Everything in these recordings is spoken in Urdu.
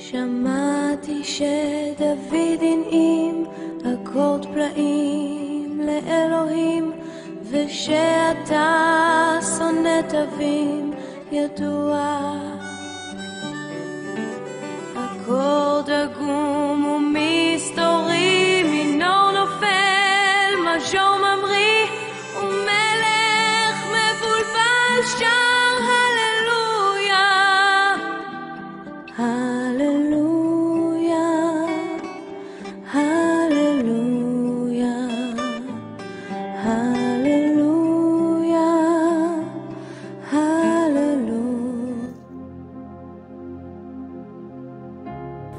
שמעתי שדוד הנעים אקורד פלאים לאלוהים, ושאתה שונא תווים ידוע. אקורד עגום ומסתורי, מינור נופל, מז'ור ממריא, ומלך מבולבל שר הללויה, הללויה, הללויה, הללויה, הללויה.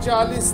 40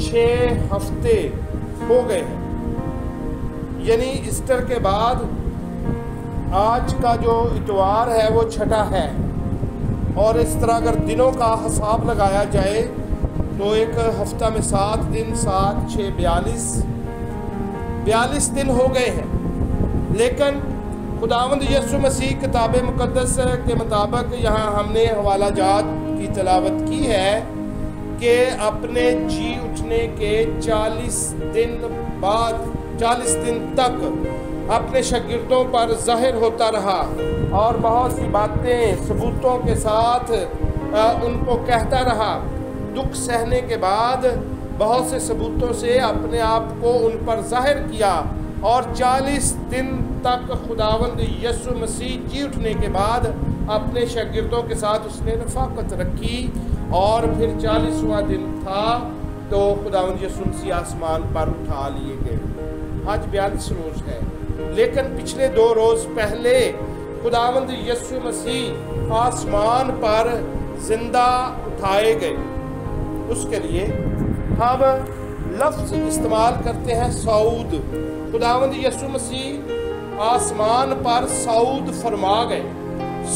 6 ہفتے ہو گئے ہیں، یعنی ایسٹر کے بعد آج کا جو اتوار ہے وہ 6 ہے، اور اس طرح اگر دنوں کا حساب لگایا جائے تو ایک ہفتہ میں 7 دن، 7 6 42 دن ہو گئے ہیں۔ لیکن خداوند یسوع مسیح کتاب مقدس کے مطابق یہاں ہم نے حوالہ جات کی تلاوت کی ہے کہ اپنے جی اٹھنے کے 40 دن بعد، 40 دن تک اپنے شاگردوں پر ظاہر ہوتا رہا اور بہت سی باتیں ثبوتوں کے ساتھ ان کو کہتا رہا۔ دکھ سہنے کے بعد بہت سے ثبوتوں سے اپنے آپ کو ان پر ظاہر کیا، اور 40 دن تک خداوند یسوع مسیح جی اٹھنے کے بعد اپنے شاگردوں کے ساتھ اس نے رفاقت رکھی، اور پھر 40واں دن تھا تو خداوند یسوع مسیح آسمان پر اٹھا لیے گئے۔ آج 42 روز ہے، لیکن پچھلے 2 روز پہلے خداوند یسوع مسیح آسمان پر زندہ اٹھائے گئے۔ اس کے لیے ہم لفظ استعمال کرتے ہیں صعود۔ خداوند یسوع مسیح آسمان پر صعود فرما گئے،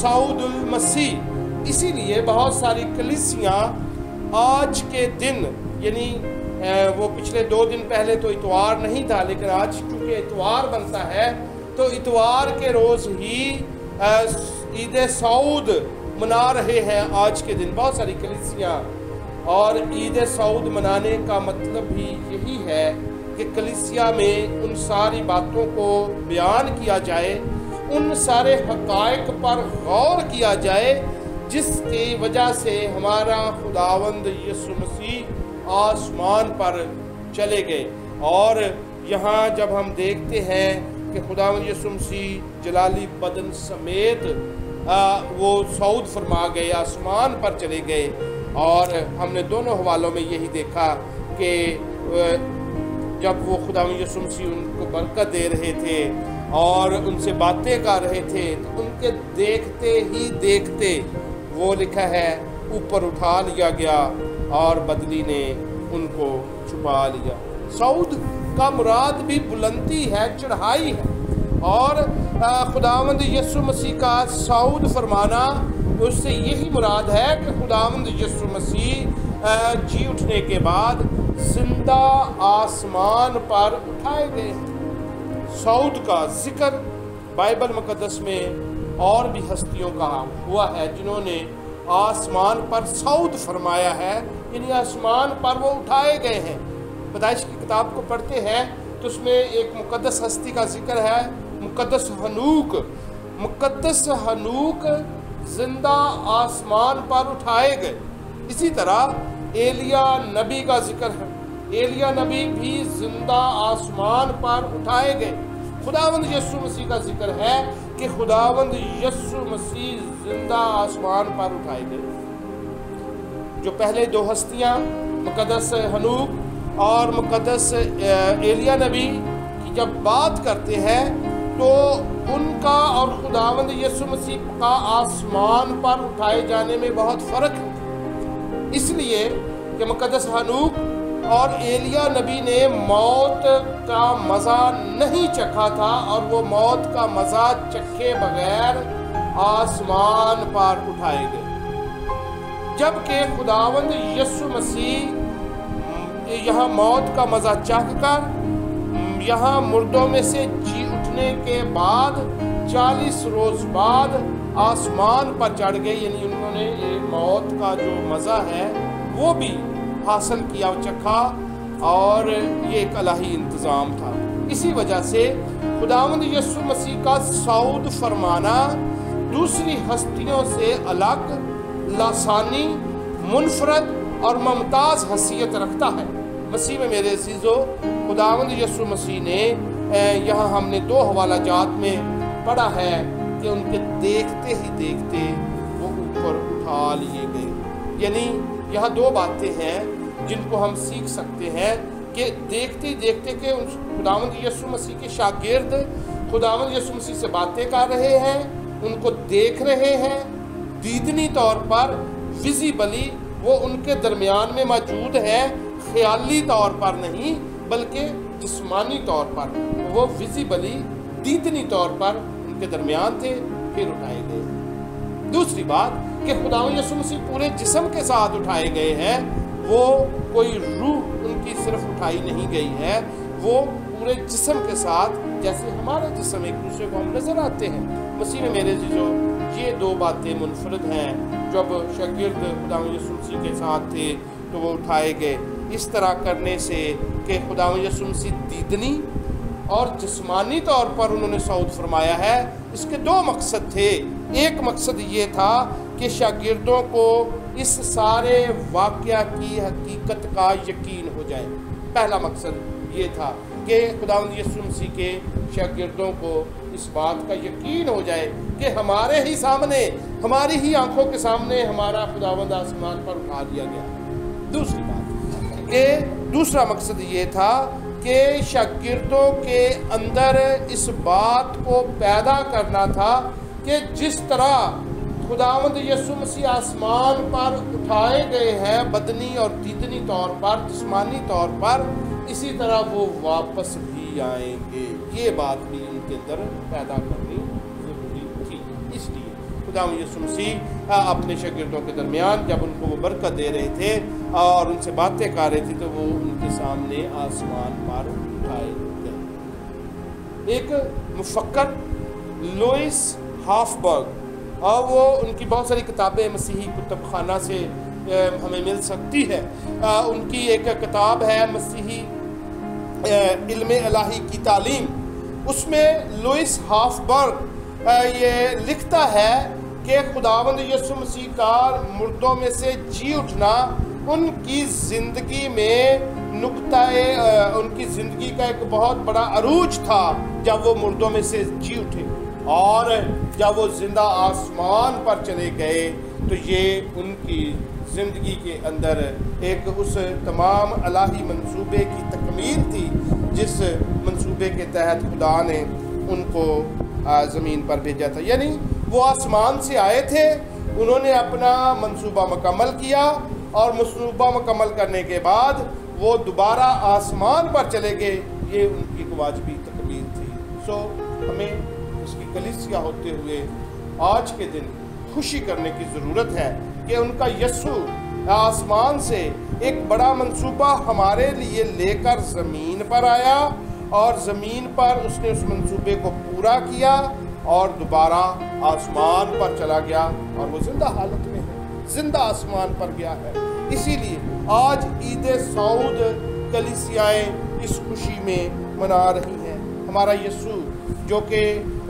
صعود المسیح۔ اسی لیے بہت ساری کلیسیاں آج کے دن، یعنی وہ پچھلے 2 دن پہلے تو اتوار نہیں تھا، لیکن آج چونکہ اتوار بنتا ہے تو اتوار کے روز ہی عید صعود منا رہے ہیں۔ آج کے دن بہت ساری کلیسیاں، اور عید صعود منانے کا مطلب بھی یہی ہے کہ کلیسیا میں ان ساری باتوں کو بیان کیا جائے، ان سارے حقائق پر غور کیا جائے جس کی وجہ سے ہمارا خداوند یسوع مسیح آسمان پر چلے گئے۔ اور یہاں جب ہم دیکھتے ہیں کہ خداوند یسوع مسیح جلالی بدن سمیت وہ صعود فرما گئے، آسمان پر چلے گئے، اور ہم نے دونوں حوالوں میں یہی دیکھا کہ جب وہ خداوند یسوع مسیح ان کو برکت دے رہے تھے اور ان سے باتیں کر رہے تھے تو ان کے دیکھتے ہی دیکھتے وہ لکھا ہے اوپر اٹھا لیا گیا اور بدلی نے ان کو چھپا لیا۔ صعود کا مراد بھی بلندی ہے، چڑھائی ہے، اور خداوند یسوع مسیح کا صعود فرمانا اس سے یہی مراد ہے کہ خداوند یسوع مسیح جی اٹھنے کے بعد زندہ آسمان پر اٹھائے گئے۔ صعود کا ذکر بائبل مقدس میں اور بھی ہستیوں کا ہوا ہے جنہوں نے آسمان پر صعود فرمایا ہے، یعنی آسمان پر وہ اٹھائے گئے ہیں۔ پیدائش کی کتاب کو پڑھتے ہیں تو اس میں ایک مقدس ہستی کا ذکر ہے، مقدس ہنوک۔ مقدس ہنوک زندہ آسمان پر اٹھائے گئے۔ اسی طرح ایلیا نبی کا ذکر ہے، ایلیا نبی بھی زندہ آسمان پر اٹھائے گئے۔ خداوند یسوع مسیح کا ذکر ہے کہ خداوند یسوع مسیح زندہ آسمان پر اٹھائے گئے۔ جو پہلے 2 ہستیاں مقدس ہنوک اور مقدس ایلیا نبی کی جب بات کرتے ہیں تو ان کا اور خداوند یسوع مسیح کا آسمان پر اٹھائے جانے میں بہت فرق ہے، اس لیے کہ مقدس ہنوک اور ایلیا نبی نے موت کا مزہ نہیں چکھا تھا، اور وہ موت کا مزہ چکھے بغیر آسمان پر اٹھائے گئے، جبکہ خداوند یسوع مسیح یہاں موت کا مزہ چکھ کر یہاں مردوں میں سے جی اٹھنے کے بعد 40 روز بعد آسمان پر چڑھ گئے، یعنی انہوں نے یہ موت کا جو مزہ ہے وہ بھی حاصل کیا و چکھا، اور یہ ایک الہی انتظام تھا۔ اسی وجہ سے خداوند یسوع مسیح کا صعود فرمانا دوسری ہستیوں سے الگ، لاسانی، منفرد اور ممتاز حیثیت رکھتا ہے۔ مسیح میں میرے عزیزو، خداوند یسوع مسیح نے یہاں ہم نے 2 حوالہ جات میں پڑھا ہے کہ ان کے دیکھتے ہی دیکھتے وہ اوپر اٹھا لیے گئے۔ یعنی یہاں 2 باتیں ہیں جن کو ہم سیکھ سکتے ہیں کہ دیکھتے دیکھتے کہ خداوند یسوع مسیح کے شاگرد خداوند یسوع مسیح سے باتیں کر رہے ہیں، ان کو دیکھ رہے ہیں، دیدنی طور پر ویزیبلی وہ ان کے درمیان میں موجود ہے، خیالی طور پر نہیں بلکہ جسمانی طور پر، وہ ویزیبلی دیدنی طور پر ان کے درمیان تھے، پھر اٹھائے گئے۔ دوسری بات کہ خداوند یسوع مسیح پورے جسم کے ساتھ اٹھائے گئے ہیں، وہ کوئی روح ان کی صرف اٹھائی نہیں گئی ہے، وہ پورے جسم کے ساتھ، جیسے ہمارے جسم ایک دوسرے کو ہم نظر آتے ہیں۔ مسیح میں میرے عزیزو، یہ دو باتیں منفرد ہیں۔ جب شاگرد خداوند یسوع مسیح کے ساتھ تھے تو وہ اٹھائے گئے۔ اس طرح کرنے سے کہ خداوند یسوع مسیح دیدنی اور جسمانی طور پر انہوں نے صعود فرمایا ہے، اس کے دو مقصد تھے۔ ایک مقصد یہ تھا کہ شاگردوں کو اس سارے واقعہ کی حقیقت کا یقین ہو جائے۔ پہلا مقصد یہ تھا کہ خداوند یسوع مسیح کے شاگردوں کو اس بات کا یقین ہو جائے کہ ہمارے ہی سامنے، ہماری ہی آنکھوں کے سامنے ہمارا خداوند آسمان پر اٹھا دیا گیا۔ دوسری بات کہ دوسرا مقصد یہ تھا کہ شاگردوں کے اندر اس بات کو پیدا کرنا تھا کہ جس طرح خداوند یسوع مسیح آسمان پر اٹھائے گئے ہیں بدنی اور دیدنی طور پر، جسمانی طور پر، اسی طرح وہ واپس بھی آئیں گے۔ یہ بات بھی ان کے اندر پیدا کرنی ضروری تھی۔ اس لیے خداوند یسوع مسیح اپنے شاگردوں کے درمیان جب ان کو وہ برکت دے رہے تھے اور ان سے باتیں کر رہے تھے تو وہ ان کے سامنے آسمان پر اٹھائے گئے۔ ایک مفکر لوئس ہافبرگ، اور وہ ان کی بہت ساری کتابیں مسیحی کتب خانہ سے ہمیں مل سکتی ہے۔ ان کی ایک کتاب ہے مسیحی علم الہی کی تعلیم، اس میں لوئس ہافبرگ یہ لکھتا ہے کہ خداوند یسوع مسیح کا مردوں میں سے جی اٹھنا ان کی زندگی میں ان کی زندگی کا ایک بہت بڑا عروج تھا جب وہ مردوں میں سے جی اٹھے، اور جب وہ زندہ آسمان پر چلے گئے تو یہ ان کی زندگی کے اندر ایک اس تمام الہی منصوبے کی تکمیل تھی جس منصوبے کے تحت خدا نے ان کو زمین پر بھیجا تھا۔ یعنی وہ آسمان سے آئے تھے، انہوں نے اپنا منصوبہ مکمل کیا، اور منصوبہ مکمل کرنے کے بعد وہ دوبارہ آسمان پر چلے گئے۔ یہ ان کی واجبی تکمیل تھی۔ سو ہمیں اس کی کلیسیا ہوتے ہوئے آج کے دن خوشی کرنے کی ضرورت ہے کہ ان کا یسوع آسمان سے ایک بڑا منصوبہ ہمارے لیے لے کر زمین پر آیا، اور زمین پر اس نے اس منصوبے کو پورا کیا اور دوبارہ آسمان پر چلا گیا، اور وہ زندہ حالت میں ہے، زندہ آسمان پر گیا ہے۔ اسی لیے آج عید صعود کلیسیائیں اس خوشی میں منا رہی ہیں۔ ہمارا یسوع جو کہ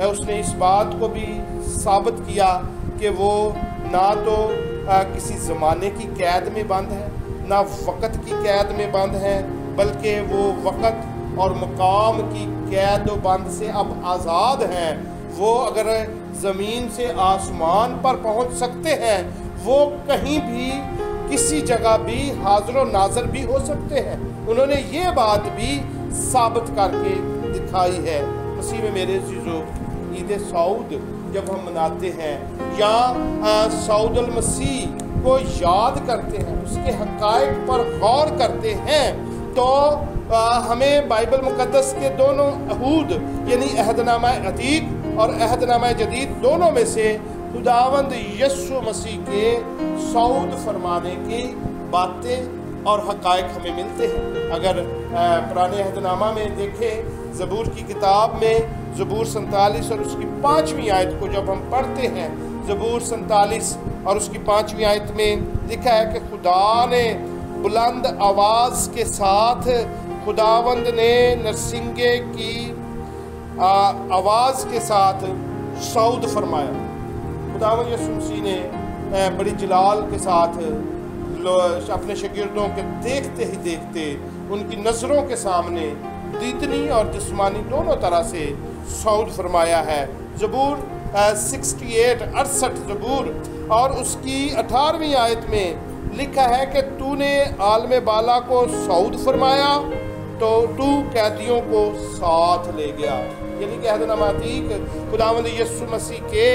اس نے اس بات کو بھی ثابت کیا کہ وہ نہ تو کسی زمانے کی قید میں بند ہے، نہ وقت کی قید میں بند ہے، بلکہ وہ وقت اور مقام کی قید و بند سے اب آزاد ہیں۔ وہ اگر زمین سے آسمان پر پہنچ سکتے ہیں، وہ کہیں بھی کسی جگہ بھی حاضر و ناظر بھی ہو سکتے ہیں۔ انہوں نے یہ بات بھی ثابت کر کے دکھائی ہے۔ مسیح میں میرے عزیزو، عید صعود جب ہم مناتے ہیں یا صعود المسیح کو یاد کرتے ہیں، اس کے حقائق پر غور کرتے ہیں، تو ہمیں بائبل مقدس کے دونوں عہود یعنی عہد نامہ عتیق اور عہد نامہ جدید دونوں میں سے خداوند یسوع مسیح کے صعود فرمانے کی باتیں اور حقائق ہمیں ملتے ہیں۔ اگر پرانے عہد نامہ میں دیکھیں، زبور کی کتاب میں زبور 47 اور اس کی 5ویں آیت کو جب ہم پڑھتے ہیں، زبور 47 اور اس کی 5ویں آیت میں لکھا ہے کہ خدا نے بلند آواز کے ساتھ، خداوند نے نرسنگے کی آواز کے ساتھ صعود فرمایا۔ خداوند یسوع مسیح نے بڑی جلال کے ساتھ اپنے شاگردوں کے دیکھتے ہی دیکھتے ان کی نظروں کے سامنے دیدنی اور جسمانی دونوں طرح سے صعود فرمایا ہے۔ زبور 68 زبور اور اس کی 18ویں آیت میں لکھا ہے کہ تو نے عالم بالا کو صعود فرمایا تو تو قیدیوں کو ساتھ لے گیا۔ یعنی کہ عہد نامہ عتیق خداوند یسوع مسیح کے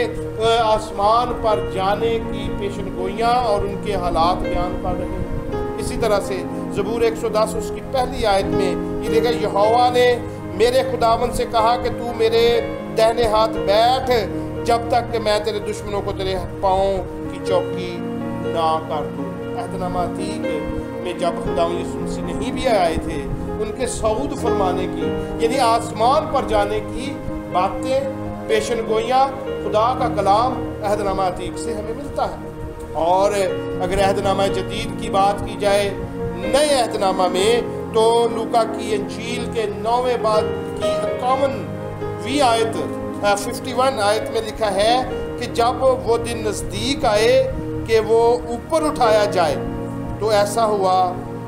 آسمان پر جانے کی پیشن گوئیاں اور ان کے حالات بیان کر رہے ہیں۔ اسی طرح سے زبور 110 اس کی پہلی آیت میں یہ دیکھا، یہوہ نے میرے خداوند سے کہا کہ تو میرے دہنے ہاتھ بیٹھ جب تک کہ میں تیرے دشمنوں کو تیرے پاؤں کی چوکی نہ کر دوں۔ عہد نامہ عتیق میں جب خداوند یسوع مسیح نہیں بھی آئے تھے، ان کے صعود فرمانے کی یعنی آسمان پر جانے کی باتیں، پیشن گوئیاں، خدا کا کلام عہد نامہ عتیق سے ہمیں ملتا ہے۔ اور اگر عہد نامہ جدید کی بات کی جائے نئے عہد نامہ میں، تو لوکا کی انجیل کے 9ویں باب کی 51ویں آیت 51 آیت میں لکھا ہے کہ جب وہ دن نزدیک آئے کہ وہ اوپر اٹھایا جائے تو ایسا ہوا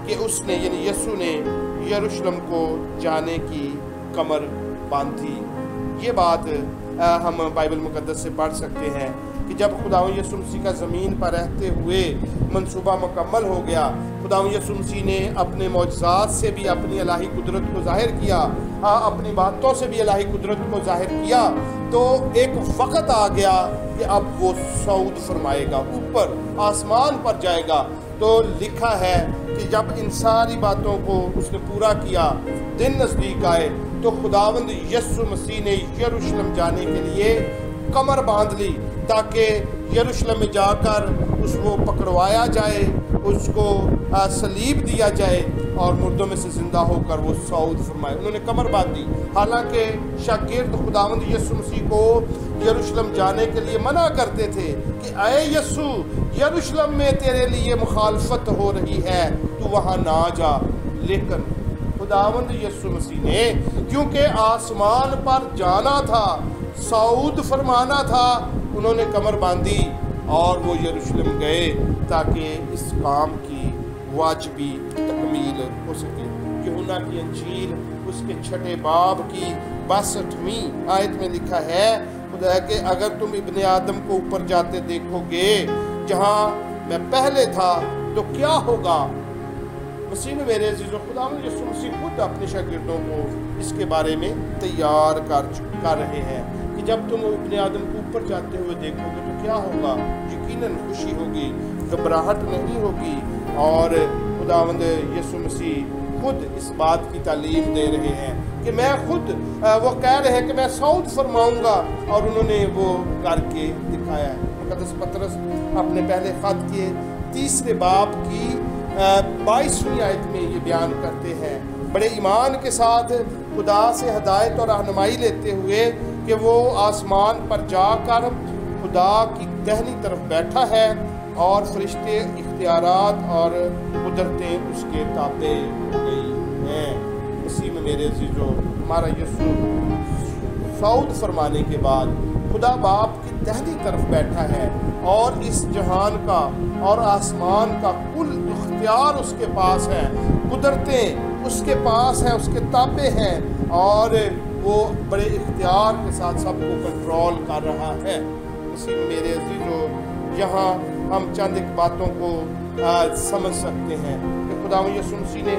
کہ اس نے یعنی یسوع نے یروشلم کو جانے کی کمر باندھی۔ یہ بات ہم بائبل مقدس سے پڑھ سکتے ہیں کہ جب خداوند یسوع مسیح کا زمین پر رہتے ہوئے منصوبہ مکمل ہو گیا، خداوند یسوع مسیح نے اپنے معجزات سے بھی اپنی الہی قدرت کو ظاہر کیا، اپنی باتوں سے بھی الہی قدرت کو ظاہر کیا، تو ایک وقت آ گیا کہ اب وہ صعود فرمائے گا، اوپر آسمان پر جائے گا۔ تو لکھا ہے کہ جب ان ساری باتوں کو اس نے پورا کیا، دن نزدیک آئے تو خداوند یسوع مسیح نے یروشلم جانے کے لیے کمر باندھ لی تاکہ یروشلم میں جا کر اس کو پکڑوایا جائے، اس کو صلیب دیا جائے اور مردوں میں سے زندہ ہو کر وہ صعود فرمائے۔ انہوں نے کمر باندھی، حالانکہ شاگرد خداوند یسوع مسیح کو یروشلم جانے کے لیے منع کرتے تھے کہ اے یسوع، یروشلم میں تیرے لیے مخالفت ہو رہی ہے، تو وہاں نہ جا۔ لیکن خداوند یسوع مسیح نے کیونکہ آسمان پر جانا تھا، صعود فرمانا تھا، انہوں نے کمر باندھی اور وہ یروشلم گئے تاکہ اس کام کی واجبی تکمیل ہو سکے۔ یوحنا کی انجیل اس کے 6 باب کی 62ویں آیت میں لکھا ہے خدا کہ اگر تم ابن آدم کو اوپر جاتے دیکھو گے جہاں میں پہلے تھا تو کیا ہوگا۔ مسیح میں میرے عزیزو، خداوند یسوع مسیح خود اپنے شاگردوں کو اس کے بارے میں تیار کر رہے ہیں کہ جب تم ابن آدم کو اوپر جاتے ہوئے دیکھو گے تو کیا ہوگا۔ یقیناً خوشی ہوگی، گھبراہٹ نہیں ہوگی، اور خداوند یسوع مسیح خود اس بات کی تعلیم دے رہے ہیں کہ میں خود وہ کہہ رہے ہیں کہ میں صعود فرماؤں گا، اور انہوں نے وہ کر کے دکھایا ہے۔ مقدس پطرس اپنے پہلے خط کے 3 باب کی 22ویں آیت میں یہ بیان کرتے ہیں، بڑے ایمان کے ساتھ خدا سے ہدایت اور رہنمائی لیتے ہوئے کہ وہ آسمان پر جا کر خدا کی دہنی طرف بیٹھا ہے اور فرشتے، اختیارات اور قدرتیں اس کے تابع ہو گئی ہیں۔ اسی میں میرے عزیزو، ہمارا یسوع صعود فرمانے کے بعد خدا باپ کی دہنی طرف بیٹھا ہے، اور اس جہان کا اور آسمان کا کل اختیار اس کے پاس ہے، قدرتیں اس کے پاس ہیں، اس کے تابع ہیں، اور وہ بڑے اختیار کے ساتھ سب کو کنٹرول کر رہا ہے۔ اسی میں میرے عزیزو، یہاں ہم چند ایک باتوں کو سمجھ سکتے ہیں کہ خداوند یسوع مسیح نے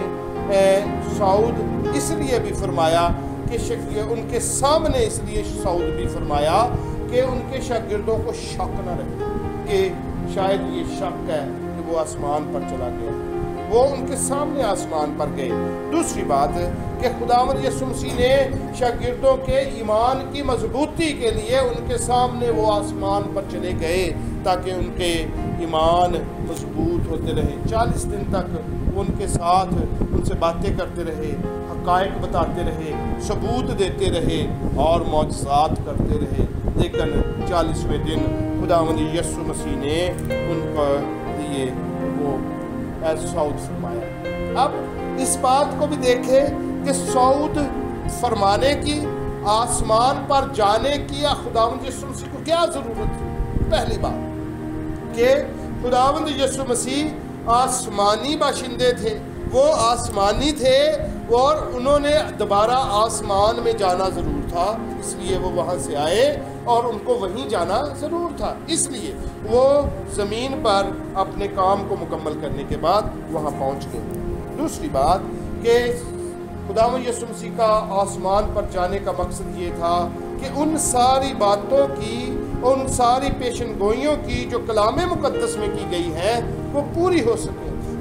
صعود اس لیے بھی فرمایا کہ ان کے سامنے اس لیے صعود بھی فرمایا کہ ان کے شاگردوں کو شک نہ رہے کہ شاید یہ شک ہے کہ وہ آسمان پر چلا گیا۔ وہ ان کے سامنے آسمان پر گئے۔ دوسری بات کہ خداوند یسوع مسیح نے شاگردوں کے ایمان کی مضبوطی کے لیے ان کے سامنے وہ آسمان پر چلے گئے تاکہ ان کے ایمان مضبوط ہوتے رہے۔ 40 دن تک وہ ان کے ساتھ ان سے باتیں کرتے رہے، حقائق بتاتے رہے، ثبوت دیتے رہے اور معجزات کرتے رہے، لیکن 40ویں دن خداوند یسوع مسیح نے ان کے لیے وہ صعود فرمایا۔ اب اس بات کو بھی دیکھیں کہ صعود فرمانے کی، آسمان پر جانے کی خداوند یسوع مسیح کو کیا ضرورت تھی؟ پہلی بات کہ خداوند یسوع مسیح آسمانی باشندے تھے، وہ آسمانی تھے اور انہوں نے دوبارہ آسمان میں جانا ضرور تھا، اس لیے وہ وہاں سے آئے اور ان کو وہیں جانا ضرور تھا، اس لیے وہ زمین پر اپنے کام کو مکمل کرنے کے بعد وہاں پہنچ گئے۔ دوسری بات کہ خداوند یسوع مسیح کا آسمان پر جانے کا مقصد یہ تھا کہ ان ساری باتوں کی، ان ساری پیشن گوئیوں کی جو کلام مقدس میں کی گئی ہیں وہ پوری ہو سکے۔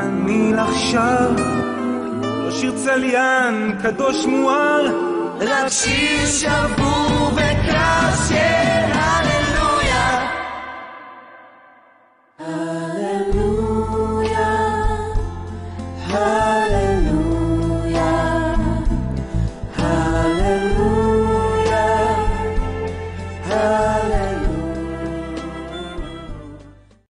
אני עכשיו לא שיר צליין קדוש מואר, רק שיר שבור וקרב של הללויה. Hallelujah, hallelujah.